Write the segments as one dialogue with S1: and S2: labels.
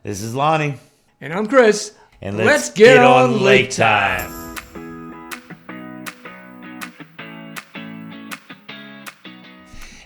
S1: This is Lonnie.
S2: And I'm Chris.
S1: And let's get on lake time.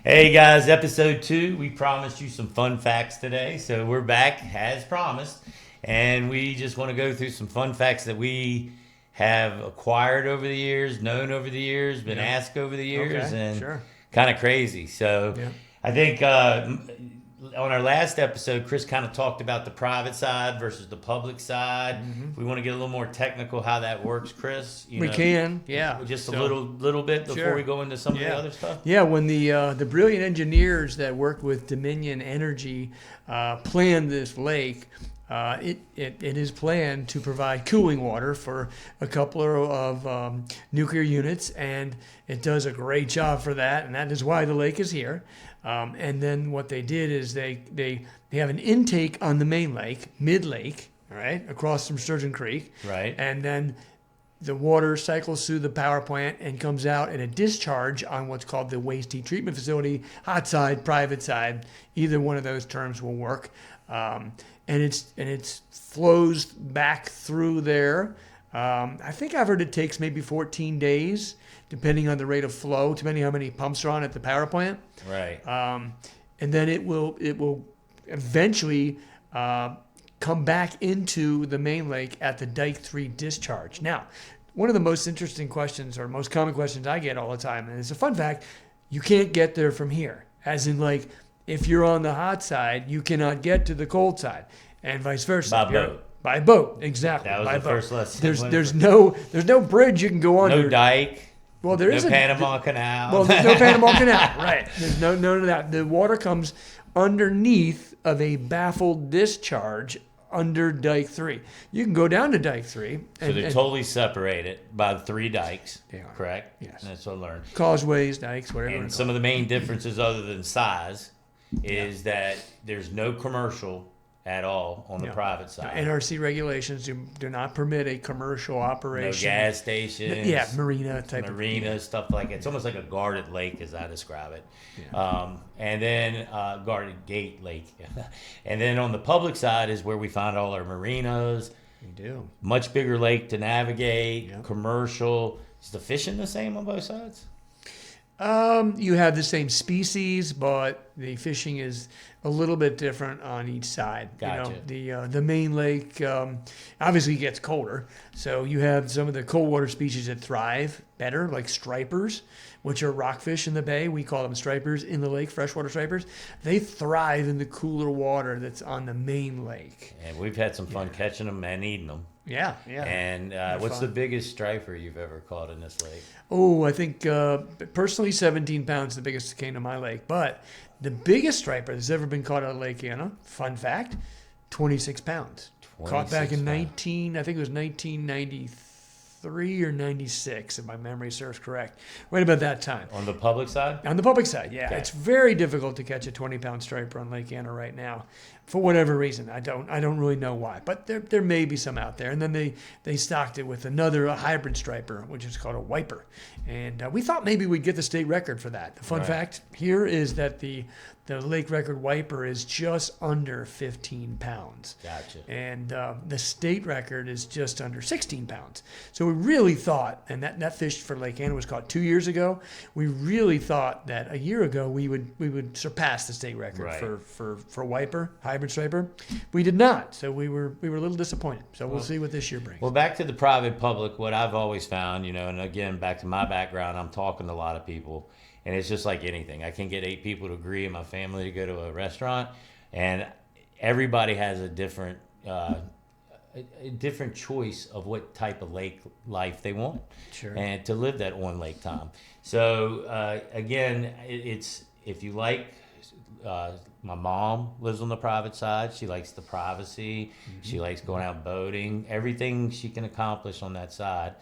S1: Hey guys, episode 2. We promised you some fun facts today. So we're back as promised. And we just want to go through some fun facts that we have acquired over the years, known over the years, been asked over the years, and kind of crazy. So I think on our last episode, Chris kind of talked about the private side versus the public side. Mm-hmm. We want to get a little more technical how that works, Chris.
S2: We can, yeah.
S1: Just a little bit before we go into some of the other stuff.
S2: Yeah, when the brilliant engineers that worked with Dominion Energy planned this lake, it is planned to provide cooling water for a couple of nuclear units, and it does a great job for that, and that is why the lake is here. And then what they did is they have an intake on the main lake, mid-lake, right, across from Sturgeon Creek.
S1: Right.
S2: And then the water cycles through the power plant and comes out in a discharge on what's called the waste heat treatment facility, hot side, private side. Either one of those terms will work. And it flows back through there. I think I've heard it takes maybe 14 days, depending on the rate of flow, depending on how many pumps are on at the power plant.
S1: Right.
S2: And then it will eventually come back into the main lake at the Dike 3 discharge. Now, one of the most interesting questions or most common questions I get all the time, and it's a fun fact, you can't get there from here. As in, like, if you're on the hot side, you cannot get to the cold side, and vice versa.
S1: By boat.
S2: By boat, exactly.
S1: That was
S2: by
S1: the
S2: boat.
S1: First lesson.
S2: There's no bridge you can go under.
S1: No dike.
S2: Well, there is
S1: no Panama Canal.
S2: Well, there's no Panama Canal, right? There's none of that. The water comes underneath of a baffled discharge under Dike 3. You can go down to Dike 3.
S1: So they're totally separated by the 3 dikes.
S2: They are.
S1: Correct?
S2: Yes.
S1: That's what I learned.
S2: Causeways, dikes, whatever.
S1: And some of the main differences other than size is that there's no commercial at all on the private side.
S2: NRC regulations do not permit a commercial operation.
S1: No gas stations.
S2: Yeah, marina type
S1: stuff like that. It's almost like a guarded lake as I describe it. Yeah. And then guarded gate lake. And then on the public side is where we find all our marinas.
S2: We do.
S1: Much bigger lake to navigate, commercial. Is the fishing the same on both sides?
S2: You have the same species, but the fishing is a little bit different on each side.
S1: Gotcha.
S2: You know, the main lake obviously gets colder, so you have some of the cold water species that thrive better, like stripers, which are rockfish in the bay. We call them stripers in the lake, freshwater stripers. They thrive in the cooler water that's on the main lake.
S1: And we've had some fun catching them and eating them.
S2: Yeah.
S1: And what's the biggest striper you've ever caught in this lake?
S2: Oh, I think personally 17 pounds, the biggest that came to my lake. But the biggest striper that's ever been caught out of Lake Anna, fun fact, 26 pounds. Caught back in 1993 or 96, if my memory serves correct. Right about that time.
S1: On the public side?
S2: On the public side, yeah.
S1: Okay.
S2: It's very difficult to catch a 20-pound striper on Lake Anna right now. For whatever reason, I don't really know why, but there may be some out there. And then they stocked it with a hybrid striper, which is called a wiper. And we thought maybe we'd get the state record for that. The fun fact here is that the lake record wiper is just under 15 pounds.
S1: Gotcha.
S2: And the state record is just under 16 pounds. So we really thought, and that fish for Lake Anna was caught 2 years ago. We really thought that a year ago we would surpass the state record for wiper, hybrid striper. We did not. So we were a little disappointed. So we'll see what this year brings.
S1: Well, back to the private public, what I've always found, and again, back to my background, I'm talking to a lot of people. And it's just like anything. I can get 8 people to agree in my family to go to a restaurant, and everybody has a different choice of what type of lake life they want, and to live that on lake time. So again, it's if you like. My mom lives on the private side. She likes the privacy. Mm-hmm. She likes going out boating. Everything she can accomplish on that side.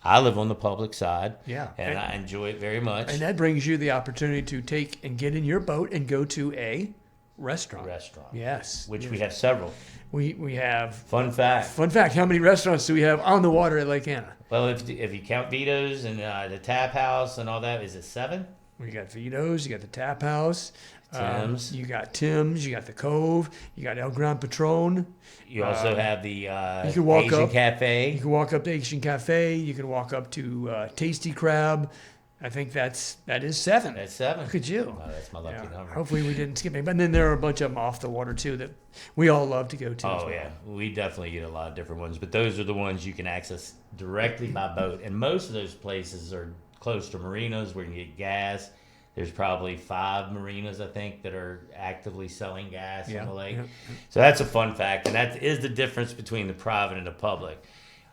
S1: I live on the public side, and I enjoy it very much.
S2: And that brings you the opportunity to take and get in your boat and go to a restaurant. Yes.
S1: Which we have several.
S2: We have...
S1: Fun fact.
S2: How many restaurants do we have on the water at Lake Anna?
S1: Well, if you count Vito's and the Tap House and all that, is it 7?
S2: We got Vito's, you got the Tap House.
S1: Tim's.
S2: You got Tim's. You got the Cove. You got El Gran Patron.
S1: You also have the
S2: You can walk
S1: Asian
S2: up.
S1: Cafe.
S2: You can walk up to Asian Cafe. You can walk up to Tasty Crab. I think that is 7.
S1: That's 7.
S2: Look at you.
S1: Oh, that's my lucky
S2: Yeah.
S1: number.
S2: Hopefully we didn't skip any. But then there are a bunch of them off the water too that we all love to go to. as
S1: Oh
S2: well.
S1: yeah, we definitely get a lot of different ones, but those are the ones you can access directly by boat, and most of those places are close to marinas where you can get gas. There's probably 5 marinas, I think, that are actively selling gas
S2: Yeah,
S1: on the lake.
S2: yeah.
S1: So that's a fun fact, and that is the difference between the private and the public.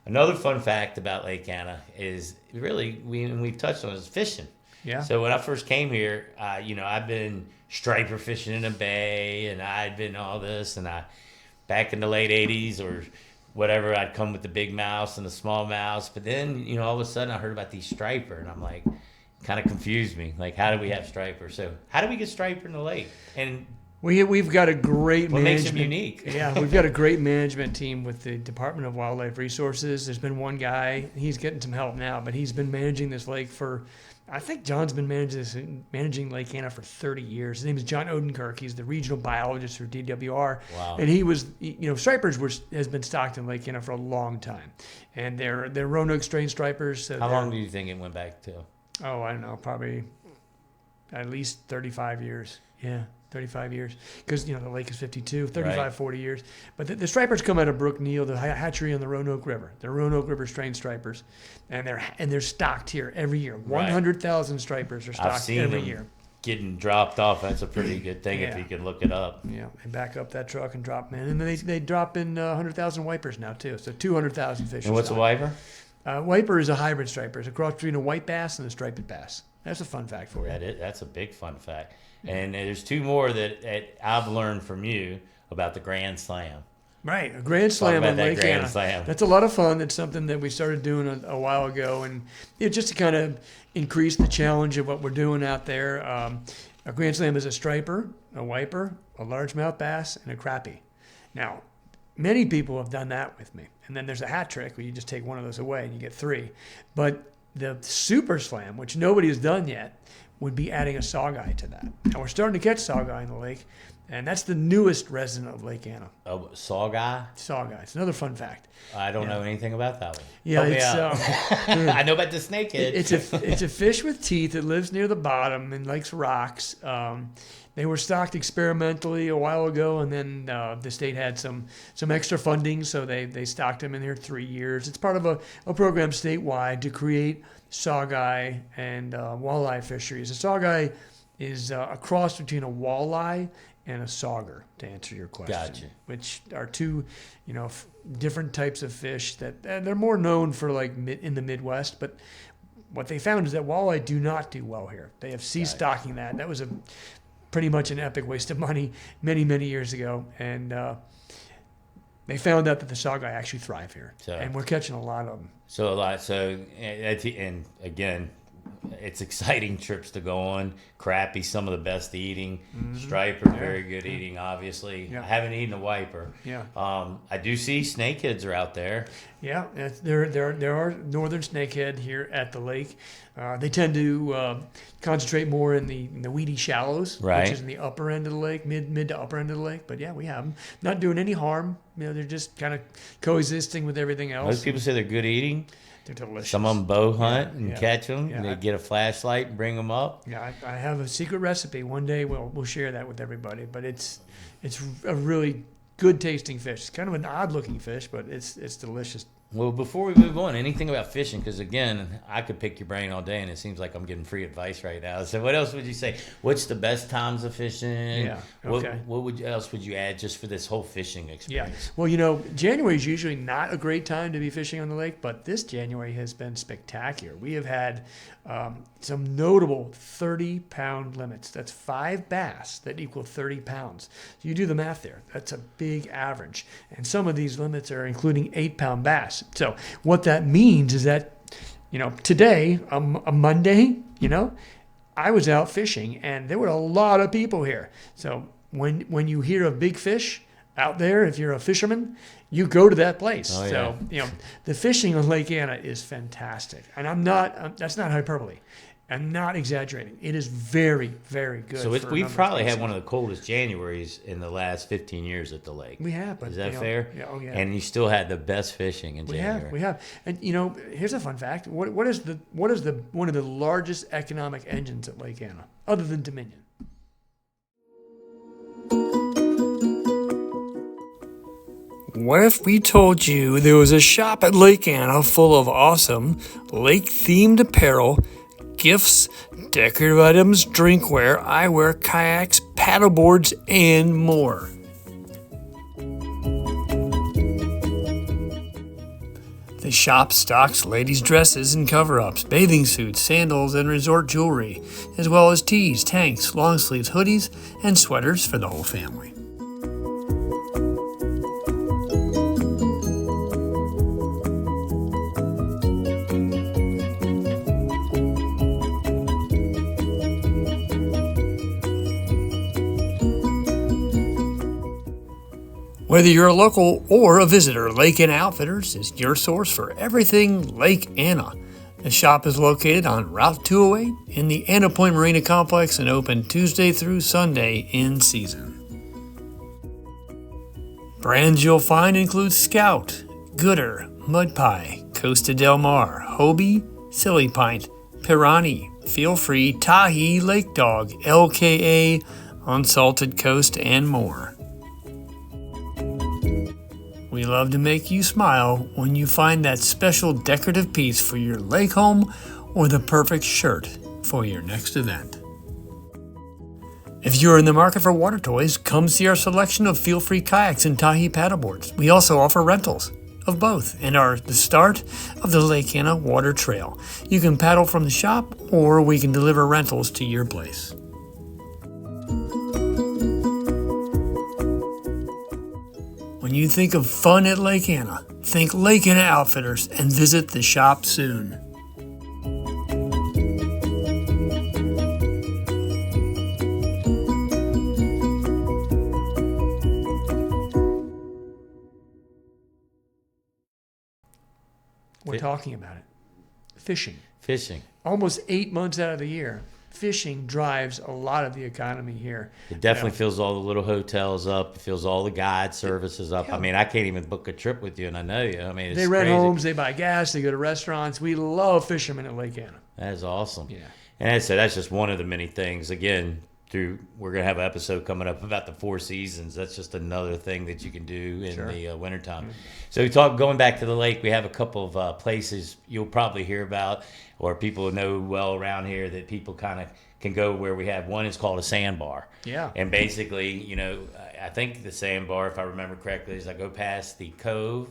S1: Another fun fact about Lake Anna is really we've touched on is fishing.
S2: Yeah.
S1: So when I first came here, I've been striper fishing in the bay, and I'd been all this, and back in the late '80s or whatever, I'd come with the big mouse and the small mouse. But then, all of a sudden, I heard about these striper, and I'm like, kind of confused me. Like, how do we have striper? So how do we get striper in the lake? And
S2: We've got a great
S1: what makes
S2: management.
S1: them unique?
S2: Yeah, we've got a great management team with the Department of Wildlife Resources. There's been one guy, he's getting some help now, but he's been managing this lake for, I think John's been managing Lake Anna for 30 years. His name is John Odenkirk. He's the regional biologist for DWR.
S1: Wow.
S2: And he was, stripers has been stocked in Lake Anna for a long time. And they're Roanoke strain stripers. So
S1: How long do you think it went back to?
S2: Oh, I don't know, probably at least 35 years. Yeah, 35 years. Because, the lake is 52, 35,
S1: Right.
S2: 40 years. But the stripers come out of Brook Neal, the hatchery on the Roanoke River. They're Roanoke River strain stripers. And they're stocked here every year.
S1: Right.
S2: 100,000 stripers are
S1: I've
S2: stocked
S1: seen
S2: every
S1: them
S2: year.
S1: getting dropped off. That's a pretty good thing if
S2: Yeah.
S1: you can look it up.
S2: Yeah, they back up that truck and drop them in. And then they drop in 100,000 wipers now, too. So 200,000 fish.
S1: And
S2: are
S1: what's a
S2: stocked.
S1: wiper?
S2: Wiper is a hybrid striper. It's a cross between a white bass and a striped bass. That's a fun fact for you.
S1: That's a big fun fact. And there's 2 more that I've learned from you about the Grand Slam.
S2: Right, a Grand Slam
S1: about
S2: on
S1: that
S2: Lake
S1: Grand
S2: Anna.
S1: Slam.
S2: That's a lot of fun. It's something that we started doing a while ago, and it just to kind of increase the challenge of what we're doing out there. A Grand Slam is a striper, a wiper, a largemouth bass, and a crappie. Now, many people have done that with me, and then there's a hat trick where you just take one of those away and you get 3. But the Super Slam, which nobody has done yet, would be adding a sawguy to that. Now we're starting to catch sawguy in the lake, and that's the newest resident of Lake Anna.
S1: Oh, saw guy?
S2: Sawguy. It's another fun fact.
S1: I don't know anything about that one.
S2: Yeah,
S1: Help me
S2: it's
S1: out. I know about the snakehead.
S2: it's a fish with teeth that lives near the bottom and likes rocks. They were stocked experimentally a while ago, and then the state had some extra funding, so they stocked them in here 3 years. It's part of a program statewide to create sawguy and walleye fisheries. A sawguy is a cross between a walleye and a sauger, to answer your question.
S1: Gotcha.
S2: Which are 2, different types of fish that they're more known for in the Midwest, but what they found is that walleye do not do well here. They have ceased stocking that. That was pretty much an epic waste of money many, many years ago, and they found out that the sawguy actually thrive here, and we're catching a lot of them.
S1: So a lot. So, and again, it's exciting trips to go on. Crappie, some of the best eating. Striper, very good eating, obviously.
S2: Yeah.
S1: I haven't eaten a wiper.
S2: Yeah.
S1: I do see snakeheads are out there.
S2: Yeah, there are northern snakehead here at the lake. They tend to concentrate more in the weedy shallows,
S1: Right.
S2: which is in the upper end of the lake, mid to upper end of the lake. But yeah, we have them. Not doing any harm. They're just kind of coexisting with everything else.
S1: Most people say they're good eating.
S2: They're delicious.
S1: Some of them bow hunt and
S2: yeah.
S1: catch them.
S2: Yeah.
S1: And they get a flashlight and bring them up.
S2: Yeah, I have a secret recipe. One day we'll share that with everybody. But it's a really good tasting fish. It's kind of an odd looking fish, but it's delicious.
S1: Well, before we move on, anything about fishing? Because again, I could pick your brain all day, and it seems like I'm getting free advice right now. So, what else would you say? What's the best times of fishing?
S2: Yeah, okay.
S1: What else would you add just for this whole fishing
S2: Yeah.
S1: experience?
S2: Well, January is usually not a great time to be fishing on the lake, but this January has been spectacular. We have had some notable 30-pound limits. That's 5 bass that equal 30 pounds. So you do the math there. That's a big average. And some of these limits are including 8-pound bass. So what that means is that, today, a Monday, I was out fishing and there were a lot of people here. So when you hear of big fish out there, if you're a fisherman, you go to that place.
S1: Oh,
S2: so, the fishing on Lake Anna is fantastic. And that's not hyperbole. I'm not exaggerating. It is very, very good.
S1: So
S2: for a
S1: we've
S2: number of
S1: probably had
S2: species.
S1: one of the coldest Januaries in the last 15 years at the lake.
S2: We have, but
S1: Is that
S2: you know,
S1: fair?
S2: Yeah, oh yeah.
S1: And you still had the best fishing in
S2: We
S1: January.
S2: have, we have, and here's a fun fact. What is the one of the largest economic engines at Lake Anna, other than Dominion? What if we told you there was a shop at Lake Anna full of awesome lake-themed apparel, gifts, decorative items, drinkware, eyewear, kayaks, paddleboards, and more? The shop stocks ladies' dresses and cover-ups, bathing suits, sandals, and resort jewelry, as well as tees, tanks, long sleeves, hoodies, and sweaters for the whole family. Whether you're a local or a visitor, Lake Anna Outfitters is your source for everything Lake Anna. The shop is located on Route 208 in the Anna Point Marina Complex and open Tuesday through Sunday in season. Brands you'll find include Scout, Gooder, Mud Pie, Costa Del Mar, Hobie, Silly Pint, Pirani, Feel Free, Tahi, Lake Dog, LKA, Unsalted Coast, and more. We love to make you smile when you find that special decorative piece for your lake home or the perfect shirt for your next event. If you're in the market for water toys, come see our selection of Feel Free kayaks and Tahi paddleboards. We also offer rentals of both and are the start of the Lake Anna Water Trail. You can paddle from the shop or we can deliver rentals to your place. When you think of fun at Lake Anna, think Lake Anna Outfitters and visit the shop soon. We're talking about it. Fishing.
S1: Fishing.
S2: Almost 8 months out of the year, fishing drives a lot of the economy here.
S1: It definitely fills all the little hotels up. It fills all the guide services up.
S2: Yeah.
S1: I mean, I can't even book a trip with you, and I know you. I mean, it's
S2: They rent
S1: crazy.
S2: homes, they buy gas, they go to restaurants. We love fishermen at Lake Anna.
S1: That is awesome.
S2: Yeah.
S1: And I said that's just one of the many things. Again, we're gonna have an episode coming up about the Four Seasons. That's just another thing that you can do in the wintertime. So we talk going back to the lake. We have a couple of places you'll probably hear about, or people know well around here that people kind of can go. Where we have one is called a sandbar.
S2: Yeah.
S1: And basically, I think the sandbar, if I remember correctly, is I go past the cove.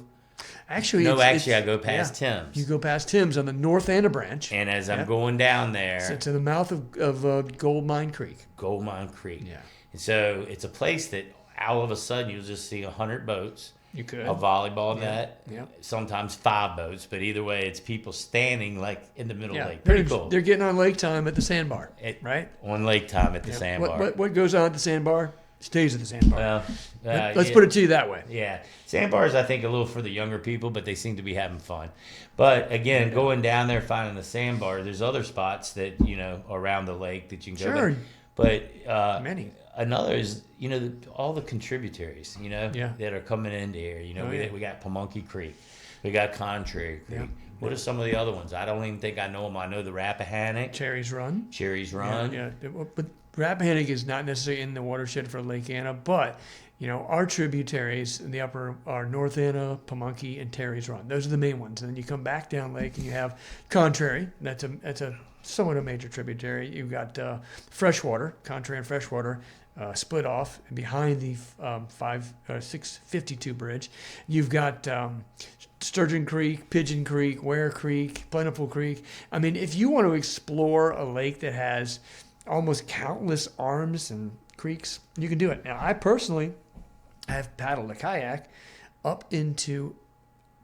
S2: Actually,
S1: I go past Tim's.
S2: You go past Tim's on the North Anna branch.
S1: And as I'm going down there,
S2: It's in the mouth of Gold Mine Creek.
S1: Gold Mine Creek.
S2: Yeah.
S1: And so it's a place that all of a sudden you'll just see 100 boats,
S2: You could.
S1: a volleyball net,
S2: Yeah.
S1: sometimes 5 boats, but either way, it's people standing like in the middle of the lake.
S2: They're,
S1: Pretty cool.
S2: they're getting on lake time at the sandbar, right?
S1: On lake time at the
S2: Yeah.
S1: sandbar.
S2: What goes on at the sandbar stays at the sandbar.
S1: Well,
S2: Let's put it to you that way.
S1: Yeah. Sandbars, I think, a little for the younger people, but they seem to be having fun. But again, going down there, finding the sandbar, there's other spots that, around the lake that you can go.
S2: Sure.
S1: But
S2: Many.
S1: another is, all the contributaries,
S2: Yeah.
S1: that are coming into here.
S2: Oh, yeah.
S1: We got Pamunkey Creek. We got Contrary Creek.
S2: Yeah.
S1: What are some of the other ones? I don't even think I know them. I know the Rappahannock,
S2: Cherries Run.
S1: Cherries Run.
S2: Yeah. But Rappahannock is not necessarily in the watershed for Lake Anna, but our tributaries in the upper are North Anna, Pamunkey, and Terry's Run. Those are the main ones. And then you come back down lake and you have Contrary. That's a somewhat a major tributary. You've got Freshwater, Contrary and Freshwater. Split off behind the 652 bridge. You've got Sturgeon Creek, Pigeon Creek, Ware Creek, Plentiful Creek. I mean, if you want to explore a lake that has almost countless arms and creeks, you can do it. Now, I personally have paddled a kayak up into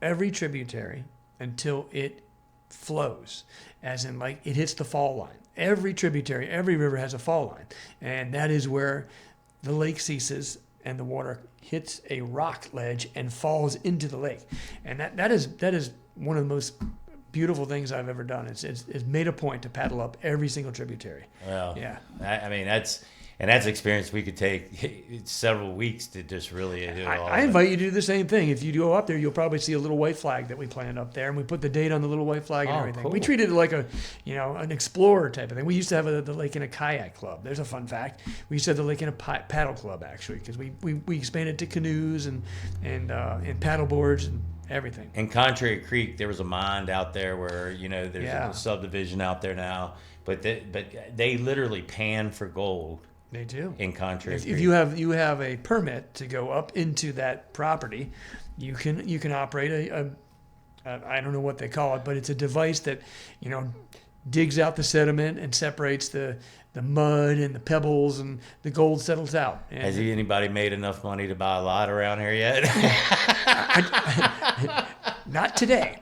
S2: every tributary until it flows, as in like it hits the fall line. Every tributary, every river has a fall line, and that is where the lake ceases and the water hits a rock ledge and falls into the lake. And that is one of the most beautiful things I've ever done. It's made a point to paddle up every single tributary.
S1: Well,
S2: Yeah.
S1: I mean, that's experience we could take several weeks to just really do all
S2: I
S1: of it.
S2: invite you to do the same thing. If you go up there, you'll probably see a little white flag that we planted up there, and we put the date on the little white flag and
S1: Oh,
S2: everything.
S1: cool.
S2: We treated it like an explorer type of thing. We used to have the Lake in a Kayak Club. There's a fun fact. We used to have the Lake in a Paddle Club, actually, because we expanded to canoes and paddle boards and everything.
S1: In Contrary Creek, there was a mine out there where there's
S2: Yeah.
S1: a subdivision out there now, but they literally pan for gold
S2: They do.
S1: in Contrary Creek.
S2: If you have a permit to go up into that property, you can operate a I don't know what they call it, but it's a device that digs out the sediment and separates the mud and the pebbles, and the gold settles out. And
S1: Has anybody made enough money to buy a lot around here yet?
S2: not today,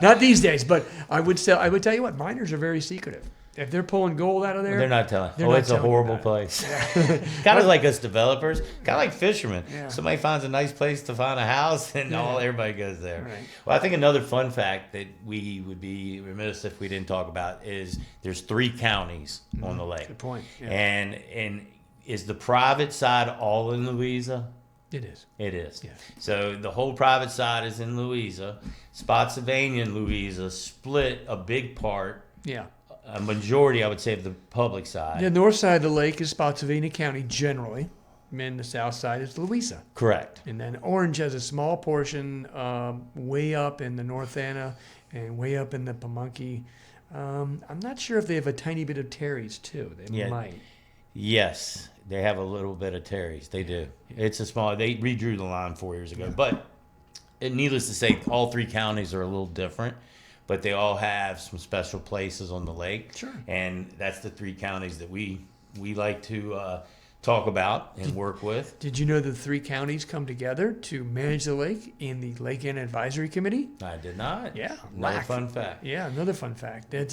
S2: not these days. But I would tell you what, miners are very secretive. If they're pulling gold out of there,
S1: They're not telling.
S2: They're not
S1: It's a
S2: telling you
S1: horrible
S2: about
S1: place. Kind of like us developers, kind of like fishermen.
S2: Yeah.
S1: Somebody finds a nice place to find a house, and everybody goes there.
S2: Right.
S1: Well, I think another fun fact that we would be remiss if we didn't talk about is there's 3 counties on the lake.
S2: Good point. Yeah.
S1: And is the private side all in Louisa?
S2: It is.
S1: It is.
S2: Yeah.
S1: So the whole private side is in Louisa. Spotsylvania and Louisa split a big part,
S2: Yeah.
S1: a majority, I would say, of the public side.
S2: The north side of the lake is Spotsylvania County generally, and the south side is Louisa.
S1: Correct.
S2: And then Orange has a small portion way up in the North Anna and way up in the Pamunkey. I'm not sure if they have a tiny bit of Terry's too. They
S1: Yeah.
S2: might.
S1: Yes, they have a little bit of Terry's. They do. It's a small. They redrew the line 4 years ago, but needless to say, all 3 counties are a little different, but they all have some special places on the lake.
S2: Sure.
S1: And that's the 3 counties that we like to talk about and work with.
S2: Did you know the 3 counties come together to manage the lake in the Lake Anna Advisory Committee?
S1: I did not.
S2: Yeah.
S1: Another
S2: whack.
S1: fun fact.
S2: Yeah, another fun fact. I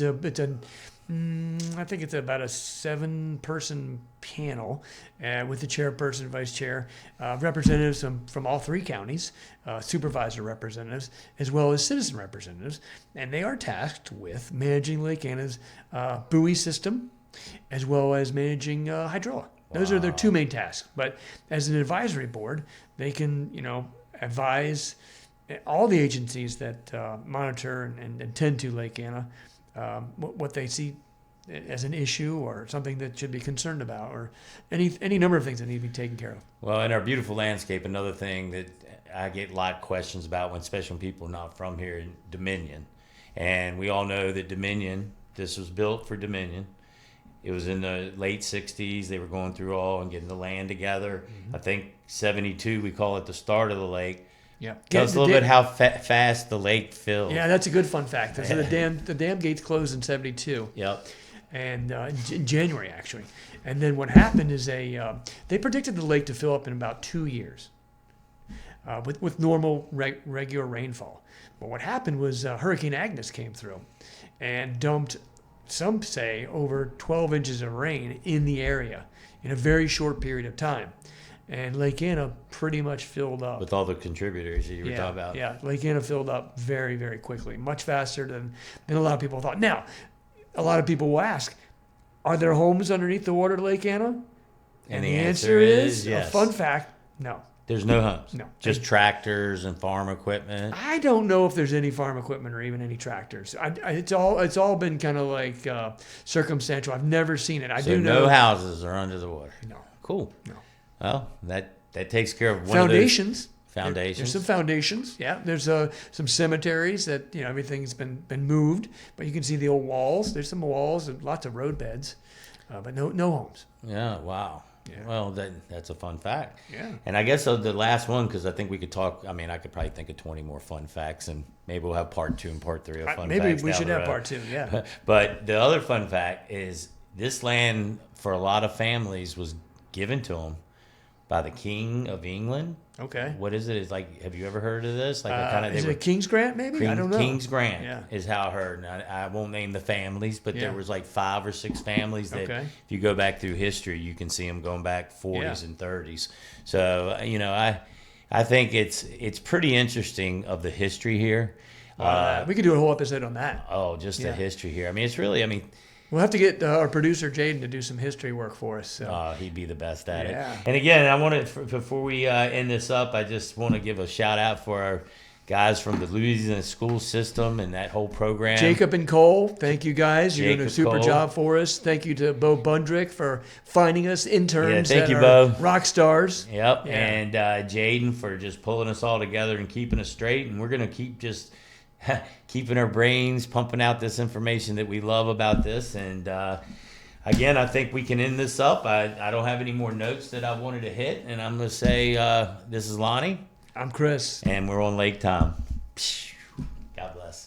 S2: think it's about a 7-person panel with the chairperson, vice chair, representatives from all 3 counties, supervisor representatives, as well as citizen representatives, and they are tasked with managing Lake Anna's buoy system, as well as managing hydrola. Those are their 2 main tasks. But as an advisory board, they can, advise all the agencies that monitor and tend to Lake Anna what they see as an issue or something that should be concerned about, or any number of things that need to be taken care of.
S1: Well, in our beautiful landscape, another thing that I get a lot of questions about especially when people are not from here in Dominion. And we all know that Dominion, this was built for Dominion. It was in the late 60s. They were going through all and getting the land together. I think 72, we call it the start of the lake.
S2: Yeah.
S1: Tell us a little bit how fast the lake filled.
S2: Yeah, that's a good fun fact. So the dam gates closed in 72.
S1: Yep.
S2: And in January, actually. And then what happened is they predicted the lake to fill up in about 2 years with normal regular rainfall. But what happened was Hurricane Agnes came through and dumped, some say, over 12 inches of rain in the area in a very short period of time. And Lake Anna pretty much filled up.
S1: With all the contributors that you were talking about.
S2: Yeah, Lake Anna filled up very, very quickly, much faster than a lot of people thought. Now, a lot of people will ask, are there homes underneath the water at Lake Anna?
S1: And the answer is yes.
S2: A fun fact, no.
S1: There's no homes.
S2: No.
S1: Just tractors and farm equipment.
S2: I don't know if there's any farm equipment or even any tractors. It's all been kind of like circumstantial. I've never seen it. I
S1: So
S2: do know.
S1: no houses are under the water.
S2: No.
S1: Cool.
S2: No.
S1: Well, that takes care of one
S2: Foundations.
S1: of those foundations.
S2: There's some foundations. Yeah. There's some cemeteries that everything's been moved, but you can see the old walls. There's some walls and lots of road beds, but no homes.
S1: Yeah. Wow.
S2: Yeah.
S1: Well, that's a fun fact.
S2: Yeah.
S1: And I guess the last one, because I think we could talk. I mean, I could probably think of 20 more fun facts, and maybe we'll have part 2 and part 3 of fun facts.
S2: Maybe we
S1: down
S2: should
S1: the
S2: have
S1: road.
S2: part 2. Yeah.
S1: But the other fun fact is this land for a lot of families was given to them by the King of England.
S2: Okay.
S1: What is it? It's like, have you ever heard of this? Like
S2: Is it a King's Grant? Maybe I don't know.
S1: King's Grant
S2: Yeah.
S1: is how I heard. And I won't name the families, but
S2: Yeah.
S1: there was like 5 or 6 families that,
S2: Okay.
S1: if you go back through history, you can see them going back 40s
S2: Yeah.
S1: and 30s. So I think it's pretty interesting of the history here.
S2: We could do a whole episode on that.
S1: Just
S2: Yeah.
S1: the history here. I mean, it's really, I mean,
S2: We'll have to get our producer Jaden to do some history work for us. So.
S1: he'd be the best at
S2: Yeah.
S1: it. And again, I want to, before we end this up, I just want to give a shout out for our guys from the Louisiana school system and that whole program.
S2: Jacob and Cole, thank you guys. You're doing a
S1: Jacob
S2: super
S1: Cole.
S2: job for us. Thank you to Bo Bundrick for finding us interns
S1: Yeah, thank
S2: that
S1: you,
S2: are
S1: Bo.
S2: rock stars.
S1: Yep.
S2: Yeah.
S1: And Jaden for just pulling us all together and keeping us straight. And we're going to keep just keeping our brains pumping out this information that we love about this. And again, I think we can end this up. I don't have any more notes that I wanted to hit. And I'm going to say this is Lonnie.
S2: I'm Chris.
S1: And we're on Lake Time. God bless.